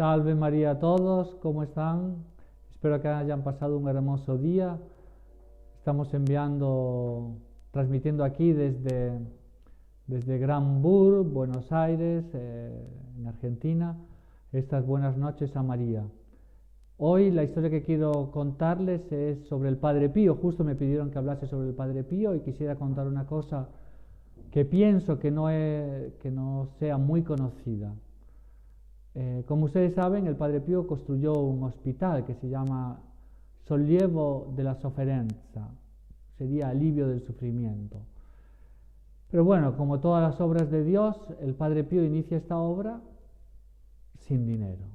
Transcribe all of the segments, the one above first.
Salve María a todos, ¿cómo están? Espero que hayan pasado un hermoso día. Estamos transmitiendo aquí desde Granbur, Buenos Aires, en Argentina, estas buenas noches a María. Hoy la historia que quiero contarles es sobre el Padre Pío. Justo me pidieron que hablase sobre el Padre Pío y quisiera contar una cosa que pienso que no sea muy conocida. Como ustedes saben, el Padre Pío construyó un hospital que se llama Sollievo della Sofferenza, sería alivio del sufrimiento. Pero bueno, como todas las obras de Dios, el Padre Pío inicia esta obra sin dinero,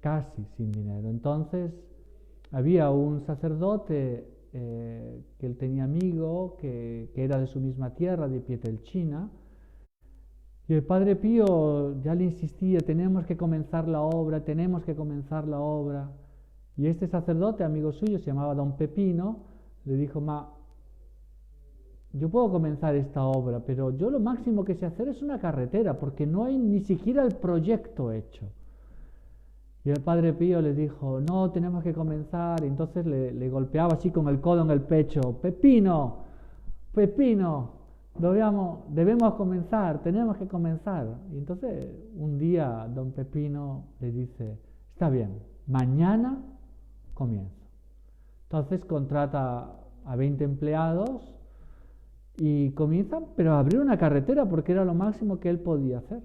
casi sin dinero. Entonces, había un sacerdote que él tenía amigo, que era de su misma tierra, de Pietrelcina, y el Padre Pío ya le insistía, tenemos que comenzar la obra, tenemos que comenzar la obra. Y este sacerdote, amigo suyo, se llamaba Don Pepino, le dijo, yo puedo comenzar esta obra, pero yo lo máximo que sé hacer es una carretera, porque no hay ni siquiera el proyecto hecho. Y el Padre Pío le dijo, no, tenemos que comenzar. Y entonces le golpeaba así con el codo en el pecho, Pepino, Pepino, debemos comenzar, tenemos que comenzar. Y entonces un día Don Pepino le dice, está bien, mañana comienzo. Entonces contrata a 20 empleados y comienzan, pero a abrir una carretera porque era lo máximo que él podía hacer.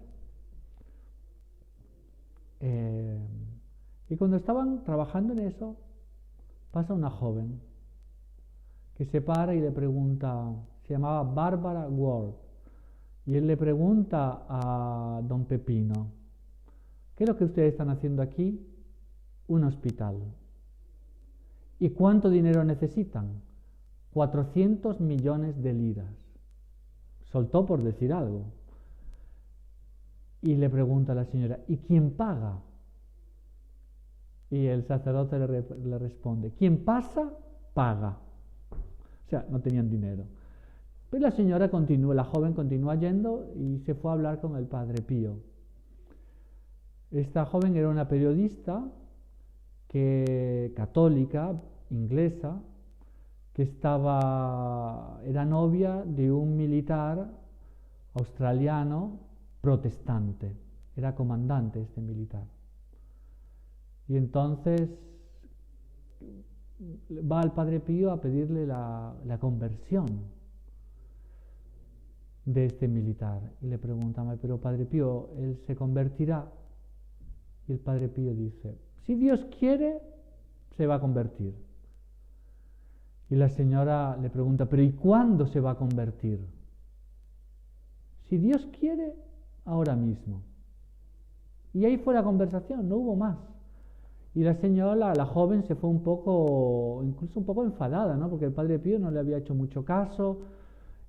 Y cuando estaban trabajando en eso, pasa una joven que se para y le pregunta, se llamaba Bárbara Ward, y él le pregunta a Don Pepino, ¿qué es lo que ustedes están haciendo aquí? Un hospital. ¿Y cuánto dinero necesitan? 400 millones de liras. Soltó por decir algo. Y le pregunta a la señora, ¿y quién paga? Y el sacerdote le responde, quien pasa, paga. O sea, no tenían dinero. Pues la joven continúa yendo y se fue a hablar con el Padre Pío. Esta joven era una periodista católica, inglesa, que era novia de un militar australiano protestante. Era comandante este militar. Y entonces va al Padre Pío a pedirle la conversión de este militar. Y le pregunta, pero Padre Pío, ¿él se convertirá? Y el Padre Pío dice, si Dios quiere, se va a convertir. Y la señora le pregunta, pero ¿y cuándo se va a convertir? Si Dios quiere, ahora mismo. Y ahí fue la conversación, no hubo más. Y la señora, la joven, se fue incluso un poco enfadada, ¿no? Porque el Padre Pío no le había hecho mucho caso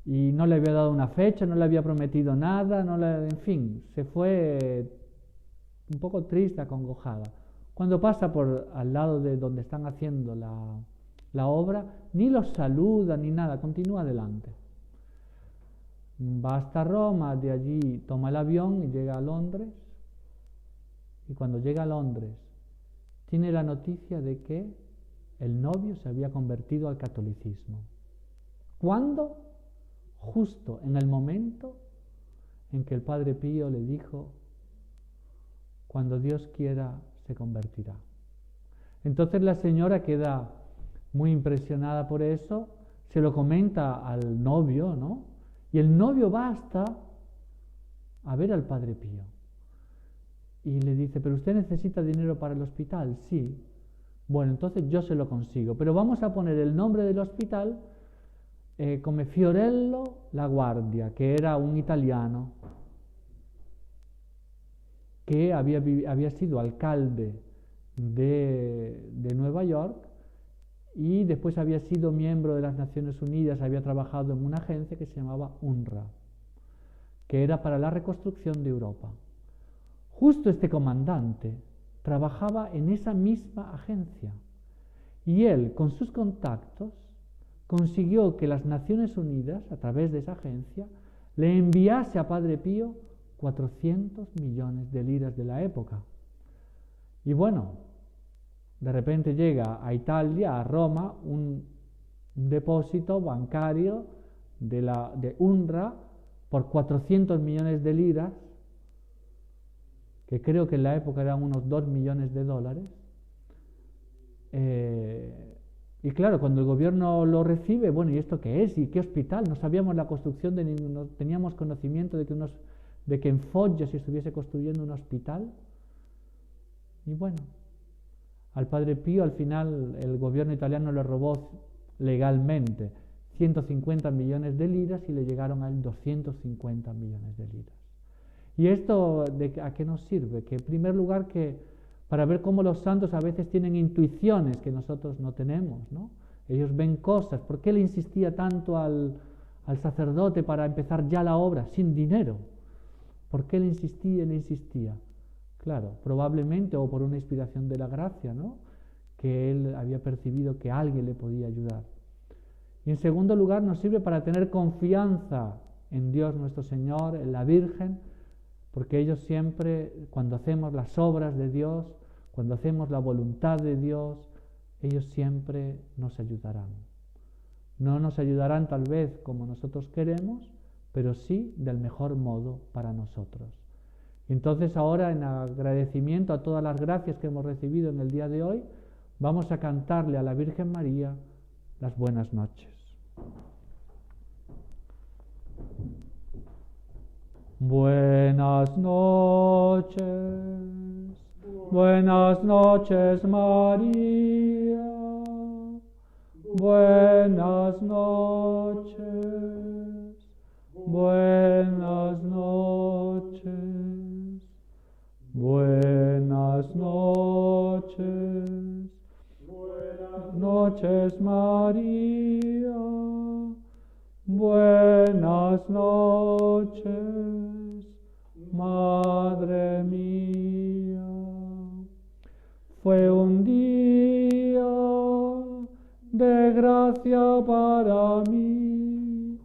y no le había dado una fecha, no le había prometido nada, en fin, se fue un poco triste, acongojada. Cuando pasa por al lado de donde están haciendo la obra, ni los saluda ni nada, continúa adelante. Va hasta Roma, de allí toma el avión y llega a Londres. Y cuando llega a Londres, tiene la noticia de que el novio se había convertido al catolicismo. ¿Cuándo? Justo en el momento en que el Padre Pío le dijo, cuando Dios quiera, se convertirá. Entonces la señora queda muy impresionada por eso, se lo comenta al novio, ¿no? Y el novio va hasta a ver al Padre Pío. Y le dice, ¿pero usted necesita dinero para el hospital? Sí. Bueno, entonces yo se lo consigo. Pero vamos a poner el nombre del hospital como Fiorello La Guardia, que era un italiano que había sido alcalde de Nueva York y después había sido miembro de las Naciones Unidas, había trabajado en una agencia que se llamaba UNRWA, que era para la reconstrucción de Europa. Justo este comandante trabajaba en esa misma agencia y él, con sus contactos, consiguió que las Naciones Unidas, a través de esa agencia, le enviase a Padre Pío 400 millones de liras de la época, Y bueno, de repente llega a Italia, a Roma, un depósito bancario de UNRWA por 400 millones de liras, que creo que en la época eran unos 2 millones de dólares. Y claro, cuando el gobierno lo recibe, bueno, ¿y esto qué es? ¿Y qué hospital? No sabíamos la construcción no teníamos conocimiento de que en Foggia se estuviese construyendo un hospital. Y bueno, al Padre Pío al final el gobierno italiano le robó legalmente 150 millones de liras y le llegaron a él 250 millones de liras. ¿Y esto a qué nos sirve? Que en primer lugar para ver cómo los santos a veces tienen intuiciones que nosotros no tenemos, ¿no? Ellos ven cosas. ¿Por qué le insistía tanto al sacerdote para empezar ya la obra sin dinero? ¿Por qué le insistía y le insistía? Claro, probablemente o por una inspiración de la gracia, ¿no? Que él había percibido que alguien le podía ayudar. Y en segundo lugar nos sirve para tener confianza en Dios nuestro Señor, en la Virgen, porque ellos siempre, cuando hacemos las obras de Dios, cuando hacemos la voluntad de Dios, ellos siempre nos ayudarán. No nos ayudarán tal vez como nosotros queremos, pero sí del mejor modo para nosotros. Entonces ahora, en agradecimiento a todas las gracias que hemos recibido en el día de hoy, vamos a cantarle a la Virgen María las buenas noches. Buenas noches María, buenas noches, buenas noches, buenas noches, buenas noches María, buenas noches, Madre mía. Fue un día de gracia para mí,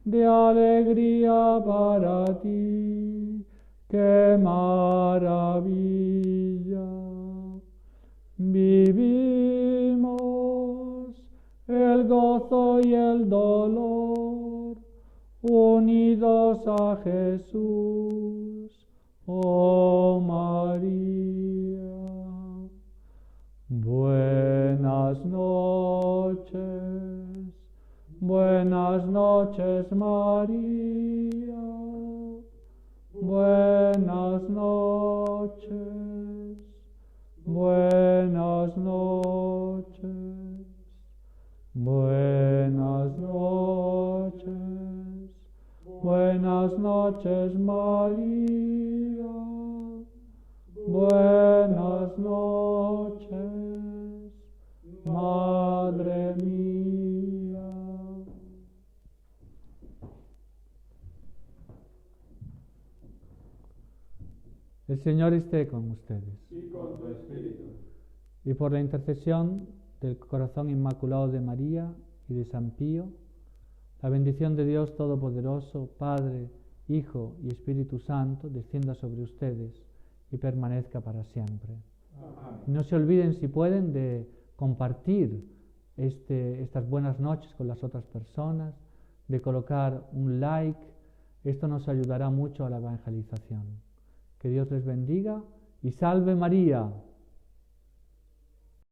de alegría para ti, qué maravilla. Vivimos el gozo y el dolor, unidos a Jesús, oh María. Buenas noches María, buenas noches, buenas noches, buenas noches, buenas noches María, buenas noches, Madre mía. El Señor esté con ustedes. Y con tu espíritu. Y por la intercesión del corazón inmaculado de María y de San Pío, la bendición de Dios Todopoderoso, Padre, Hijo y Espíritu Santo, descienda sobre ustedes y permanezca para siempre. Amén. No se olviden, si pueden, de compartir estas buenas noches con las otras personas, de colocar un like. Esto nos ayudará mucho a la evangelización. Que Dios les bendiga y salve María.